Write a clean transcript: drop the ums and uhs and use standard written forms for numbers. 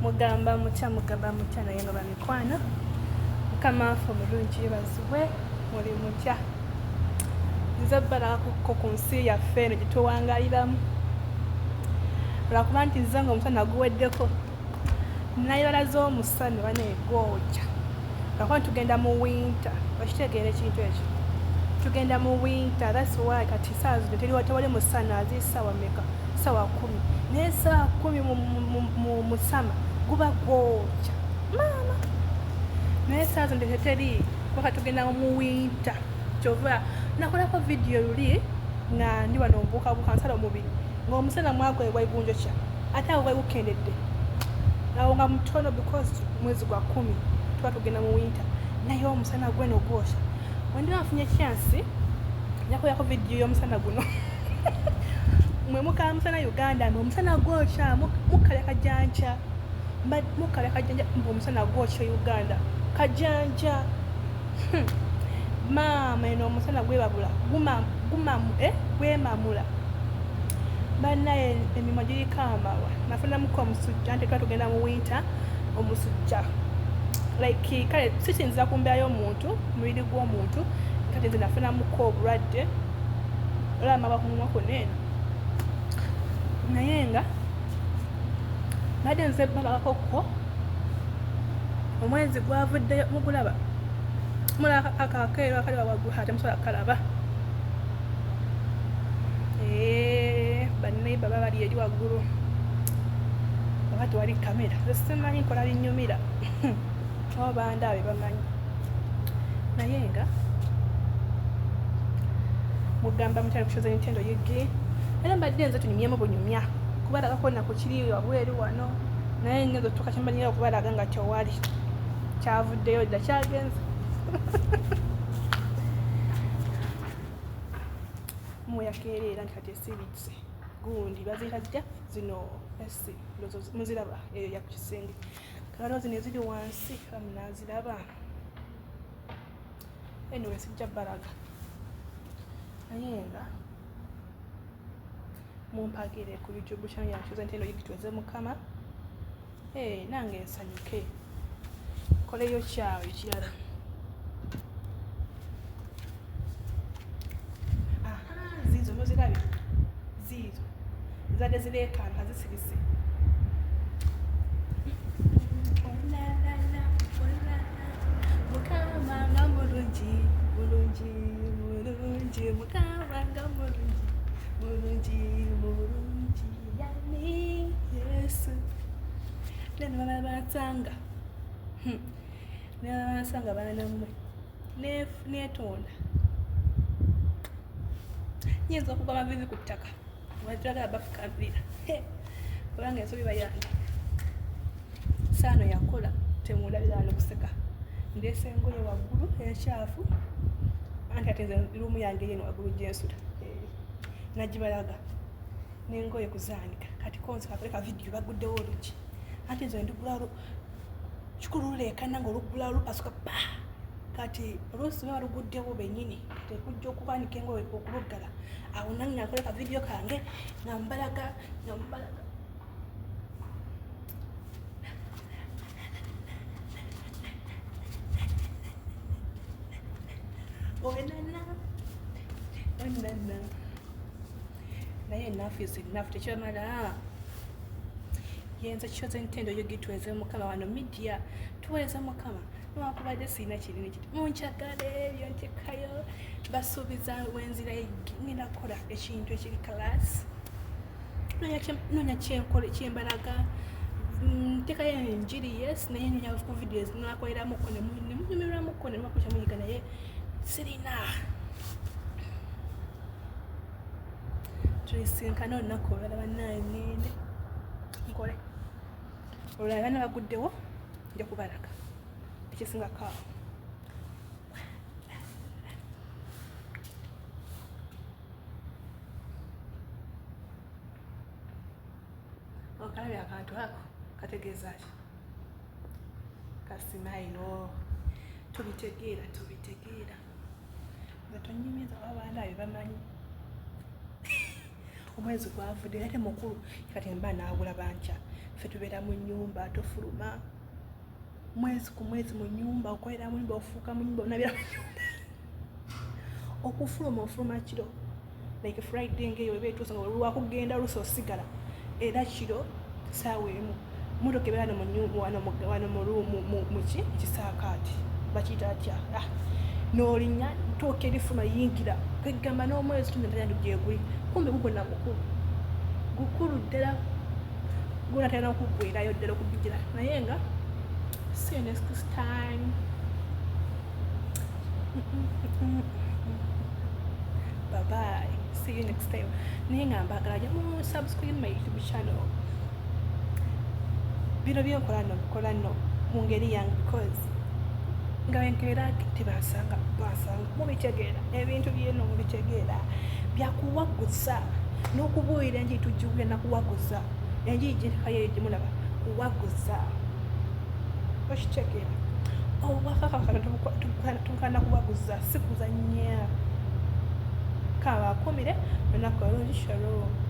mugamba mutya naye nga bamikwana mukama waffe omulungi yeebazibwe muli mutya nze balakukko ku nsi yaffe eno gyetuwangaliramu olwakuba nti nze nga omusana guweddeko nayibala z'omusana baneegwokya lwakuba tugenda mu winter bakitegeera ekintu ekyo tugenda mu winter that's why kati saa zino tewali musana aziri ssaawa mmeka ssaawa 10 naye ssaawa 10 mu sama guba gwokya maama naye saa zino teteri kuba tugenda mu winter kyova nakolako vidiyo luli nga ndi wano mbuukabuuka nsala omubiri ng'omusana mwagwe gwaigunjokya ate awo gwaigukendedde awo nga mutono because mwezi gwa 10 tuba tugenda mu winter naye omusana gweno gwosha wendi wafunye chansi njakoyako vidiyo y'omusana guno mwe mukala musana Uganda mbe omusana gwosha mukalya kajanja mbe omusana gwosha Uganda kajanja maama eno omusana gwebabula gwemamula bannaye emimwa giriko amawa nafunamuko omusujja nti tuba tugenda mu winter omusujja like kale sikinza ku mbeera y'omuntu mubiri gw'omuntu kati nze nafunamuko obulwadde olamaba ku mumwa kuneeno naye nga badde nze balakakokko omwezi gwavuddeyo mugulaba mulaba akakeero akali wawaggulu ate musobola kalaba bannayiba baba bali eri waggulu oba tewali kamera simanyi nkola binyumira oba bandaabe bamanyi naye nga mugamba mukyali kushoza Nintendo yigi era mbadde nze tunyumyemu bunyumya kubalagako nako kiri wabweru wano naye ngenza otuuka kyembanyira okubalaga nga tewali kyavuddeyo dda kyagenze muyakeerera nti kati esibitse gundi baziyita zitya zino esi muziraba eyo yakukisenge kalo zino eziri wansi bamunaziraba anyway sijja balaga naye nga mumpagire ku YouTube channel yange Nintendo yigitweze mukama nange nsanyuke koleyo kyawe ekirala zizo muzirabe zizo zadde zireekanga zisibise mukama nga mulungi mukama nga mulungi yani Yesu neno baba bansanga nabansanga bana namwe netonda nyinza okuva amavivi ku ttaka watagala bafukambira kubanga ensobi bayange saano yakola temundabira nokuseka ndeese engoye waggulu ekyafu anti ate nze lumu yange yeno waggulu gyensuta nagibalaga n'engoye kuzaanika kati konzi kakoleka vidiyo baguddewo olugi anti nze ndigulawo kikululekana ngaolugulawo lupasuka pa kati oluusi baba luguddewo bennyini tekujja okukwanika engoye okuluggala awo nange nakoleka vidiyo kange nga mbalaga onana naye ennafu ezinnafu tekyamala yenza kishoza Nintendo yogitweze mukama wano media tuweeza mukama nwakubadde siina kinene kiti munkyagale ebyo ntekayo basuubiza wenzira ngenda kukola ekintu ekiri kalasi noonya kyembalaga ntekayo enjiri yes naye nyonya ku vidiyo nakoleramuko nemunyumirwamuko nemubakusha muyiga naye sirina tulisinkana olunaku olwala bannaye ngende nkole olwala bana baguddewo nja kubalaga ekisingako awo okalabye akantu ako kategeeza ki kasimaino tubitegeera nga tonyumiza abandaabe bamanyi omwezi gwavudde ate mukulu kati mba naawula bankya ffe tubeera mu nnyumba tofuluma mwezi ku mwezi mu nnyumba okolera mu nnyumba ofuuka mu nnyumba onabira mu nnyumba okufuluma ofuluma kiro like Friday ngeyo eba etuusa nga lwakugenda luso osigala era kiro saawa emu motoka ebeera wano mu kisaakaati bakiyita atya n'olinya ntooka erifuma yingira kwegamba n'omwezi tunatayandi gyeguli kumbe gugonna gukulu ddala gona talina okugwerayo ddala okubigira naye nga see you next time. Bye bye, see you next time. Naye nga mbagala jamu subscribe my YouTube channel. Bino byenkola nno mu ngeri yange because nga wenkeera tebasanga mubitegeera ebintu byeno mubitegeera byakuwaguza n'okubuulira enjiri tugiwulira nakuwaguza enjiri gyekayo gyemulaba kuwaguza okitegeera obwakakakana tukana kuwaguza sikuzanya kaba akumire lunaku olungi shalom.